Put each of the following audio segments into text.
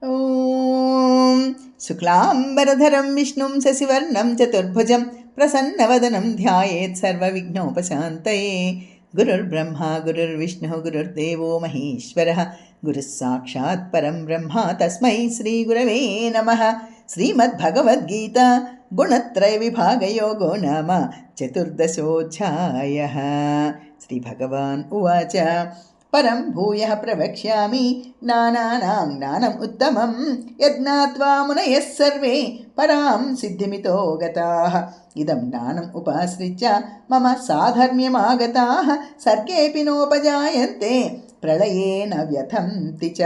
ॐ शुक्लाम्बरधरं विष्णुं शशिवर्णं चतुर्भुजं प्रसन्नवदनं ध्यायेत् सर्वविघ्नोपशान्तये। गुरुर्ब्रह्मा गुरुर्विष्णुः गुरुर्देवो महेश्वरः गुरुः साक्षात् परं ब्रह्म तस्मै श्रीगुरवे नमः। श्रीमद्भगवद्गीता गुणत्रयविभागयोगो नाम चतुर्दशोऽध्यायः। श्रीभगवान् उवाच परं भूयः प्रवक्ष्यामि ज्ञानानां ज्ञानम् उत्तमं यज्ञात्वा मुनयः सर्वे परां सिद्धिमितो गताः। इदं ज्ञानम् उपाश्रित्य मम साधर्म्यमागताः सर्गेऽपि नोपजायन्ते प्रलये न व्यथन्ति च।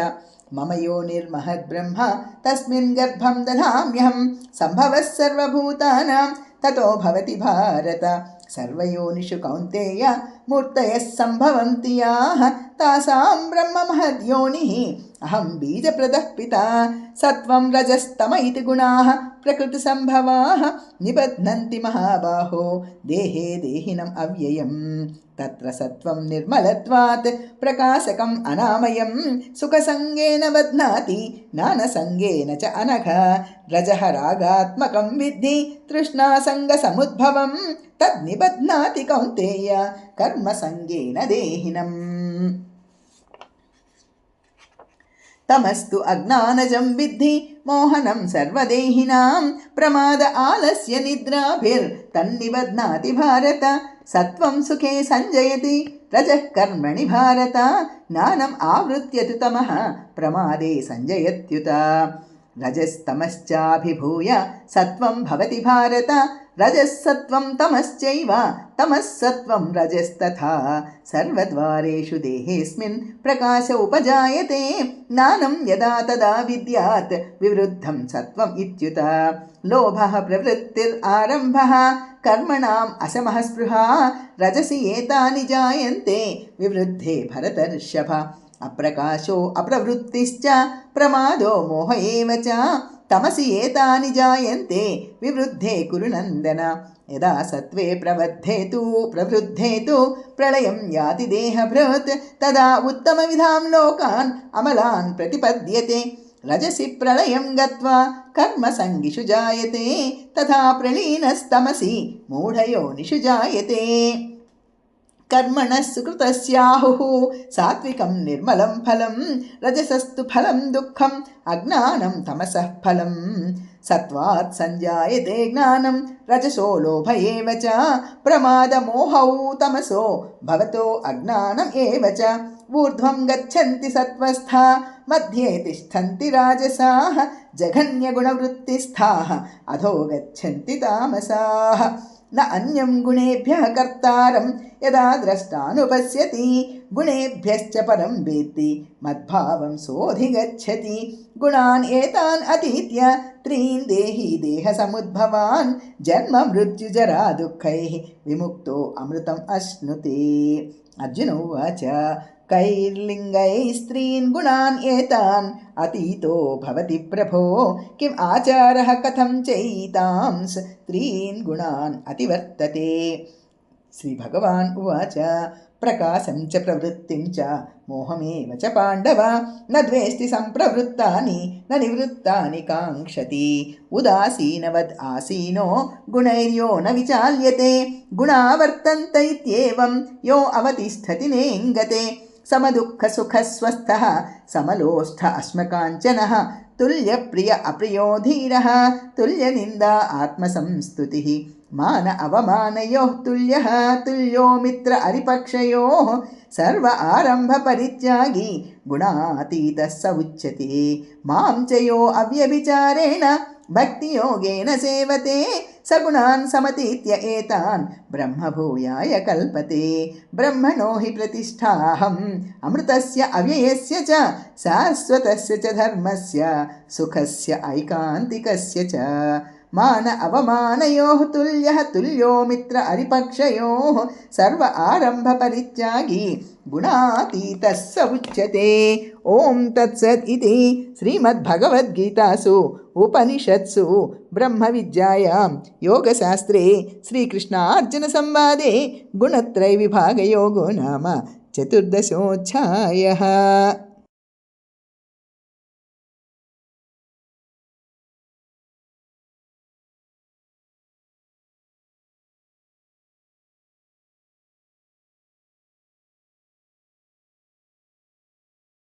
मम योनिर्महद्ब्रह्म तस्मिन् गर्भं दधाम्यहं सम्भवः सर्वभूतानां ततो भवति भारत। सर्वयोनिषु कौन्तेय मूर्तयः सम्भवन्ति याः तासां ब्रह्म महद्योनिः अहं बीजप्रदः पिता। सत्वं रजस्तम इति गुणाः प्रकृतिसम्भवाः निबध्नन्ति महाबाहो देहे देहिनम् अव्ययम्। तत्र सत्वं निर्मलत्वात् प्रकाशकम् अनामयं सुखसङ्गेन बध्नाति ज्ञानसङ्गेन च अनघ। रजः रागात्मकं विद्धि तृष्णासङ्गसमुद्भवं तद्निबध्नाति कौन्तेय कर्मसङ्गेन देहिनम्। तमस्तु अज्ञानजं विद्धि मोहनं सर्वदेहिनां प्रमाद आलस्य निद्राभिर्तन्निबध्नाति भारत। सत्वं सुखे संजयति रजः कर्मणि भारत ज्ञानम् आवृत्य तु तमः प्रमादे संजयत्युत। रजस्तमश्चाभिभूय सत्वं भवति भारत रजस्सत्वं तमश्चैव तमस्सत्वं रजस्तथा। सर्वद्वारेषु देहेऽस्मिन् प्रकाश उपजायते ज्ञानं यदा तदा विद्यात् विवृद्धं सत्वम् इत्युत। लोभः प्रवृत्तिरारम्भः कर्मणाम् असमः स्पृहा रजसि एतानि जायन्ते विवृद्धे भरतर्षभ। अप्रकाशो अप्रवृत्तिश्च प्रमादो मोह एव च तमसि एतानि जायन्ते विवृद्धे कुरु नन्दन। यदा सत्त्वे प्रवृद्धे तु प्रलयं याति देहभृत् तदा उत्तमविधां लोकान् अमलान् प्रतिपद्यते। रजसि प्रलयं गत्वा कर्मसङ्गिषु जायते तथा प्रलीनस्तमसि मूढयोनिषु जायते। कर्मणः सुकृतस्याहुः सात्विकं निर्मलं फलं रजसस्तु फलं दुःखम् अज्ञानं तमसः फलं। सत्त्वात् संजायते ज्ञानं रजसो लोभ एव च प्रमादमोहौ तमसो भवतो अज्ञानम् एव च। ऊर्ध्वं गच्छन्ति सत्त्वस्था मध्ये तिष्ठन्ति राजसाः जघन्यगुणवृत्तिस्थाः अधो गच्छन्ति तामसाः। न अन्यं गुणेभ्यः कर्तारं यदा द्रष्टानुपश्यति गुणेभ्यश्च परं वेत्ति मद्भावं सोऽधिगच्छति। गुणान् एतान् अतीत्य त्रीन् देही देहसमुद्भवान् जन्म मृत्युजरा दुःखैः विमुक्तो अमृतम् अश्नुते। अर्जुन उवाच कैर्लिङ्गैस्त्रीन् गुणान् एतान् अतीतो भवति प्रभो किम् आचारः कथं चैतांस् त्रीन् गुणान् अतिवर्तते। श्रीभगवान् उवाच प्रकाशं च प्रवृत्तिं च मोहमेव च पाण्डव न द्वेष्टि सम्प्रवृत्तानि न निवृत्तानि काङ्क्षति। उदासीनवद् आसीनो गुणैर्यो न विचाल्यते गुणा वर्तन्त इत्येवं यो अवतिष्ठति नेङ्गते। समदुःखसुखस्वस्थः समलोष्ठ अश्मकाञ्चनः तुल्यप्रिय अप्रियो धीरः तुल्यनिन्दा आत्मसंस्तुतिः। मान अवमानयोः तुल्यः तुल्यो मित्र अरिपक्षयोः सर्व आरम्भ परित्यागी गुणातीतः स उच्यते। मां च यो अव्यभिचारेण भक्तियोगेन सेवते सगुणान् समतीत्य एतान् ब्रह्मभूयाय कल्पते। ब्रह्मणो हि प्रतिष्ठाहम् अमृतस्य अव्ययस्य च शाश्वतस्य च धर्मस्य सुखस्य ऐकान्तिकस्य च। मान अवमानयोः तुल्यः तुल्यो मित्र अरिपक्षयोः सर्व आरम्भ परित्यागी गुणातीतः स उच्यते। ओम तत्सत् इति श्रीमद्भगवद्गीतासु उपनिषत्सु ब्रह्मविद्यायां योगशास्त्रे श्रीकृष्णार्जुनसंवादे गुणत्रयविभागयोगो नाम चतुर्दशोऽध्यायः।